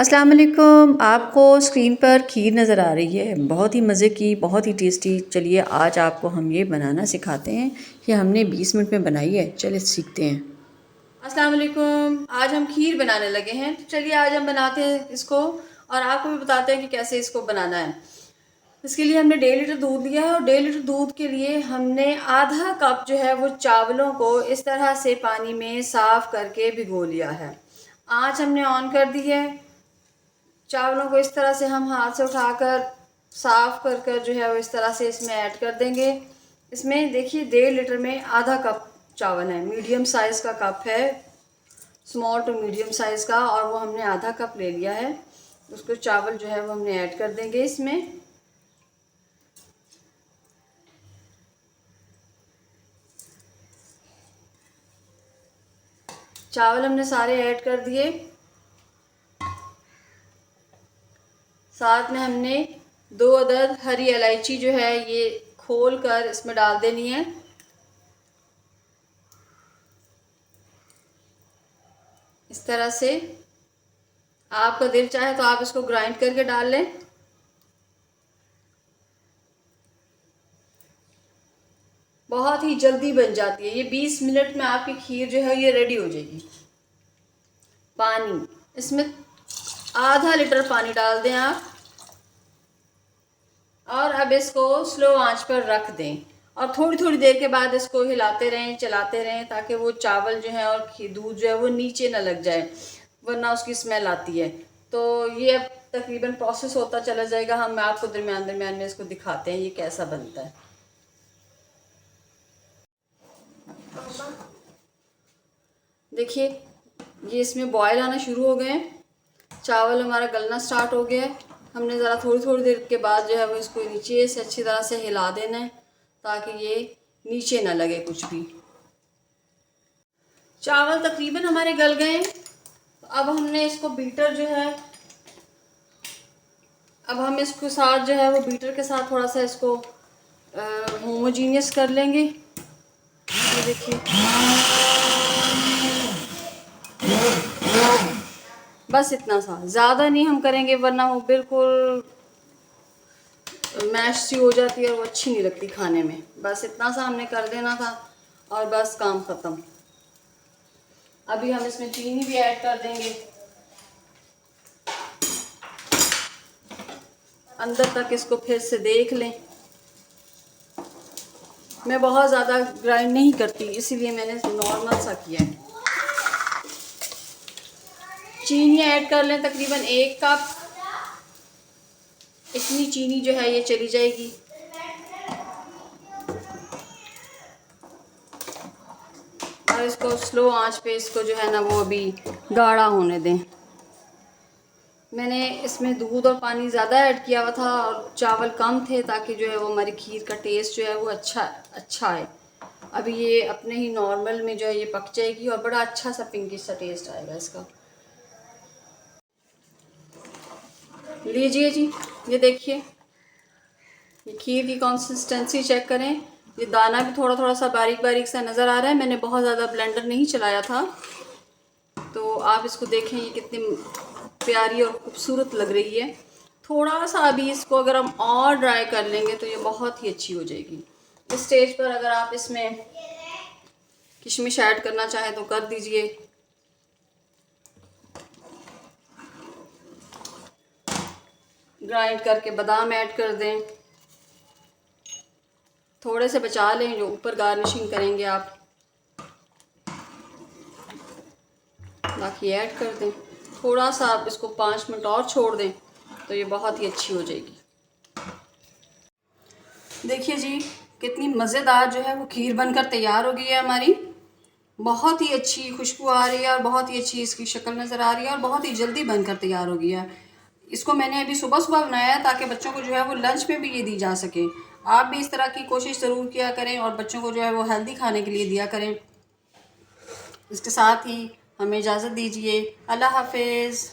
अस्सलाम वालेकुम। आपको स्क्रीन पर खीर नज़र आ रही है, बहुत ही मज़े की, बहुत ही टेस्टी। चलिए आज आपको हम ये बनाना सिखाते हैं कि हमने 20 मिनट में बनाई है। चलिए सीखते हैं। अस्सलाम वालेकुम। आज हम खीर बनाने लगे हैं, तो चलिए आज हम बनाते हैं इसको और आपको भी बताते हैं कि कैसे इसको बनाना है। इसके लिए हमने 1.5 लीटर दूध लिया है और 1.5 लीटर दूध के लिए हमने आधा कप जो है वो चावलों को इस तरह से पानी में साफ़ करके भिगो लिया है। आँच हमने ऑन कर दी है। चावलों को इस तरह से हम हाथ से उठाकर साफ़ कर कर जो है वो इस तरह से इसमें ऐड कर देंगे। इसमें देखिए 1.5 लीटर में आधा कप चावल है, मीडियम साइज़ का कप है, स्मॉल टू मीडियम साइज़ का, और वो हमने आधा कप ले लिया है। उसको चावल जो है वो हमने ऐड कर देंगे इसमें। चावल हमने सारे ऐड कर दिए। साथ में हमने 2 अदद हरी इलायची जो है ये खोल कर इसमें डाल देनी है। इस तरह से आपका दिल चाहे तो आप इसको ग्राइंड करके डाल लें। बहुत ही जल्दी बन जाती है ये, 20 मिनट में आपकी खीर जो है ये रेडी हो जाएगी। पानी इसमें आधा लीटर पानी डाल दें आप, और अब इसको स्लो आंच पर रख दें और थोड़ी थोड़ी देर के बाद इसको हिलाते रहें, चलाते रहें, ताकि वो चावल जो है और दूध जो है वो नीचे ना लग जाए, वरना उसकी स्मेल आती है। तो ये अब तकरीबन प्रोसेस होता चला जाएगा। हम आपको दरमियान दरमियान में इसको दिखाते हैं ये कैसा बनता है। देखिए ये इसमें बॉयल आना शुरू हो गए हैं, चावल हमारा गलना स्टार्ट हो गया है। हमने ज़रा थोड़ी थोड़ी देर के बाद जो है वो इसको नीचे से अच्छी तरह से हिला देना है, ताकि ये नीचे ना लगे कुछ भी। चावल तकरीबन हमारे गल गए हैं। तो अब हमने इसको बीटर जो है, अब हम इसको साथ जो है वो बीटर के साथ थोड़ा सा इसको होमोजीनियस कर लेंगे। ये देखिए बस इतना सा, ज़्यादा नहीं हम करेंगे वरना वो बिल्कुल मैश सी हो जाती है और वो अच्छी नहीं लगती खाने में। बस इतना सा हमने कर देना था और बस काम ख़त्म। अभी हम इसमें चीनी भी ऐड कर देंगे। अंदर तक इसको फिर से देख लें। मैं बहुत ज़्यादा ग्राइंड नहीं करती, इसीलिए मैंने नॉर्मल सा किया है। चीनी ऐड कर लें तकरीबन 1 कप। इतनी चीनी जो है ये चली जाएगी। और इसको स्लो आंच पे इसको जो है ना वो अभी गाढ़ा होने दें। मैंने इसमें दूध और पानी ज़्यादा ऐड किया हुआ था और चावल कम थे, ताकि जो है वो हमारी खीर का टेस्ट जो है वो अच्छा है। अभी ये अपने ही नॉर्मल में जो है ये पक जाएगी और बड़ा अच्छा सा पिंकिश सा टेस्ट आएगा इसका। लीजिए जी, ये देखिए, ये खीर की कंसिस्टेंसी चेक करें। ये दाना भी थोड़ा थोड़ा सा बारीक बारीक सा नज़र आ रहा है। मैंने बहुत ज़्यादा ब्लेंडर नहीं चलाया था, तो आप इसको देखें ये कितनी प्यारी और खूबसूरत लग रही है। थोड़ा सा अभी इसको अगर हम और ड्राई कर लेंगे तो ये बहुत ही अच्छी हो जाएगी। इस स्टेज पर अगर आप इसमें किशमिश ऐड करना चाहें तो कर दीजिए। ग्राइंड करके बादाम ऐड कर दें। थोड़े से बचा लें जो ऊपर गार्निशिंग करेंगे आप, बाकी ऐड कर दें। थोड़ा सा आप इसको 5 मिनट और छोड़ दें तो ये बहुत ही अच्छी हो जाएगी। देखिए जी, कितनी मज़ेदार जो है वो खीर बनकर तैयार हो गई है हमारी। बहुत ही अच्छी खुशबू आ रही है और बहुत ही अच्छी इसकी शक्ल नज़र आ रही है और बहुत ही जल्दी बनकर तैयार हो गई है। इसको मैंने अभी सुबह सुबह बनाया है ताकि बच्चों को जो है वो लंच में भी ये दी जा सके। आप भी इस तरह की कोशिश ज़रूर किया करें और बच्चों को जो है वो हेल्दी खाने के लिए दिया करें। इसके साथ ही हमें इजाज़त दीजिए। अल्लाह हाफिज़।